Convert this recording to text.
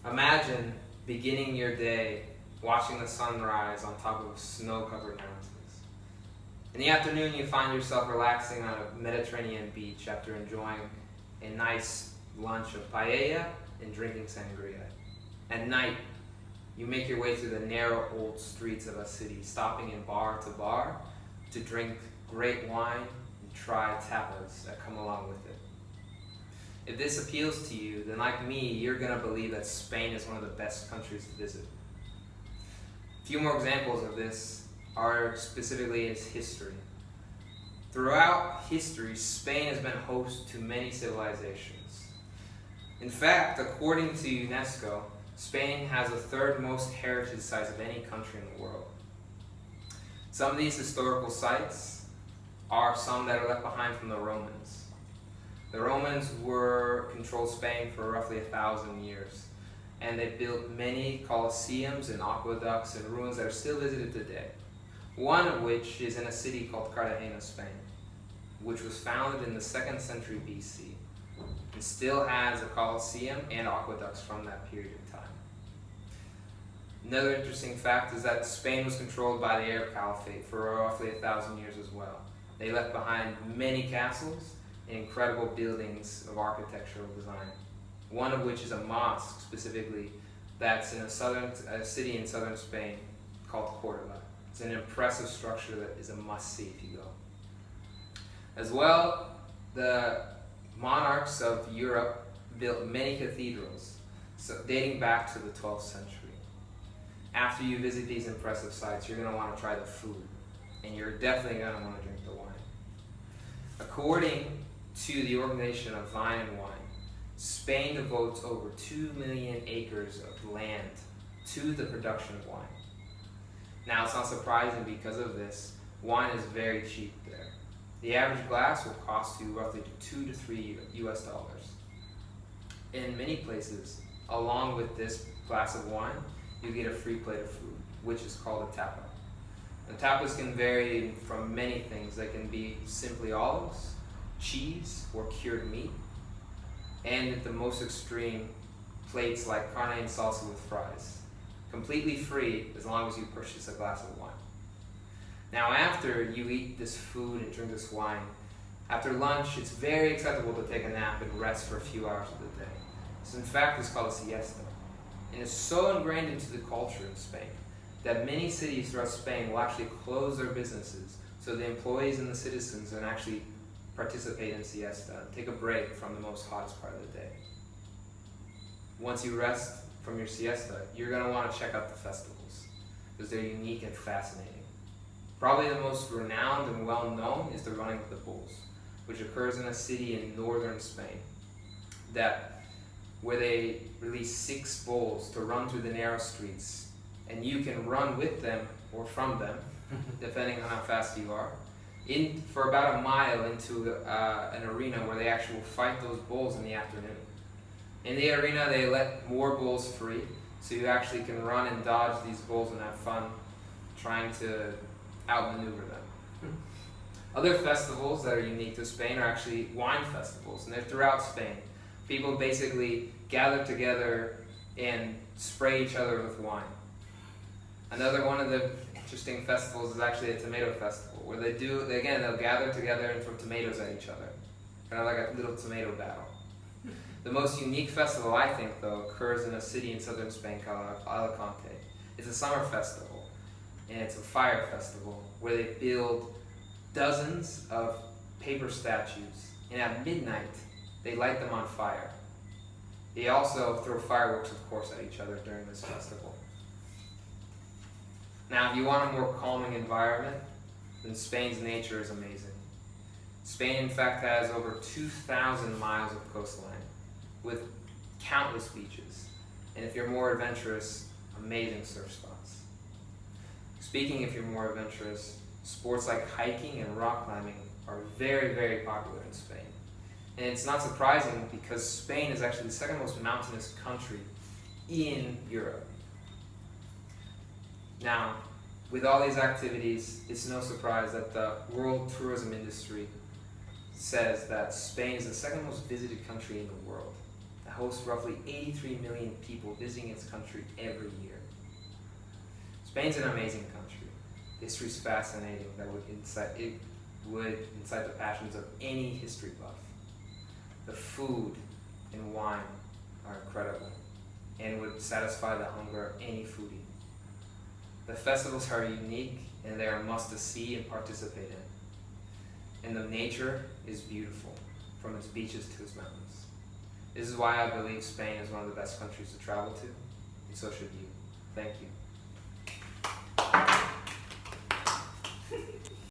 Imagine beginning your day watching the sunrise on top of snow-covered mountains. In the afternoon, you find yourself relaxing on a Mediterranean beach after enjoying a nice lunch of paella and drinking sangria. At night, you make your way through the narrow old streets of a city, stopping in bar to drink great wine and try tapas that come along with it. If this appeals to you, then like me, you're going to believe that Spain is one of the best countries to visit. A few more examples of this are specifically its history. Throughout history, Spain has been host to many civilizations. In fact, according to UNESCO, Spain has the third most heritage sites of any country in the world. Some of these historical sites are some that are left behind from the Romans. The Romans controlled Spain for roughly 1,000 years, and they built many colosseums and aqueducts and ruins that are still visited today. One of which is in a city called Cartagena, Spain, which was founded in the 2nd century BC, and still has a colosseum and aqueducts from that period of time. Another interesting fact is that Spain was controlled by the Arab Caliphate for roughly 1,000 years as well. They left behind many castles and incredible buildings of architectural design. One of which is a mosque specifically that's in a city in southern Spain called Cordoba. It's an impressive structure that is a must-see if you go. As well, the monarchs of Europe built many cathedrals, dating back to the 12th century. After you visit these impressive sites, you're going to want to try the food, and you're definitely going to want to drink the wine. According to the Organization of Vine and Wine, Spain devotes over 2 million acres of land to the production of wine. Now, it's not surprising because of this, wine is very cheap there. The average glass will cost you roughly $2 to $3 US. In many places, along with this glass of wine, you get a free plate of food, which is called a tapa. And tapas can vary from many things. They can be simply olives, cheese, or cured meat. And at the most extreme, plates like carne and salsa with fries. Completely free as long as you purchase a glass of wine. Now after you eat this food and drink this wine, after lunch it's very acceptable to take a nap and rest for a few hours of the day. This in fact is called a siesta. And it's so ingrained into the culture in Spain that many cities throughout Spain will actually close their businesses so the employees and the citizens can actually participate in siesta and take a break from the most hottest part of the day. Once you rest from your siesta, you're going to want to check out the festivals because they're unique and fascinating. Probably the most renowned and well-known is the Running of the Bulls, which occurs in a city in northern Spain where they release 6 bulls to run through the narrow streets, and you can run with them or from them, depending on how fast you are, for about a mile into an arena where they actually will fight those bulls in the afternoon. In the arena, they let more bulls free, so you actually can run and dodge these bulls and have fun trying to outmaneuver them. Other festivals that are unique to Spain are actually wine festivals, and they're throughout Spain. People basically gather together and spray each other with wine. Another one of the interesting festivals is actually a tomato festival, where they'll gather together and throw tomatoes at each other. Kind of like a little tomato battle. The most unique festival, I think, though, occurs in a city in southern Spain called Alicante. It's a summer festival, and it's a fire festival where they build dozens of paper statues, and at midnight, they light them on fire. They also throw fireworks, of course, at each other during this festival. Now, if you want a more calming environment, then Spain's nature is amazing. Spain, in fact, has over 2,000 miles of coastline with countless beaches. And if you're more adventurous, amazing surf spots. Speaking if you're more adventurous, sports like hiking and rock climbing are very, very popular in Spain. And it's not surprising because Spain is actually the second most mountainous country in Europe. Now, with all these activities, it's no surprise that the world tourism industry says that Spain is the second most visited country in the world. hosts roughly 83 million people visiting its country every year. Spain's an amazing country. History is fascinating. It would incite the passions of any history buff. The food and wine are incredible and would satisfy the hunger of any foodie. The festivals are unique and they are a must to see and participate in. And the nature is beautiful, from its beaches to its mountains. This is why I believe Spain is one of the best countries to travel to, and so should you. Thank you.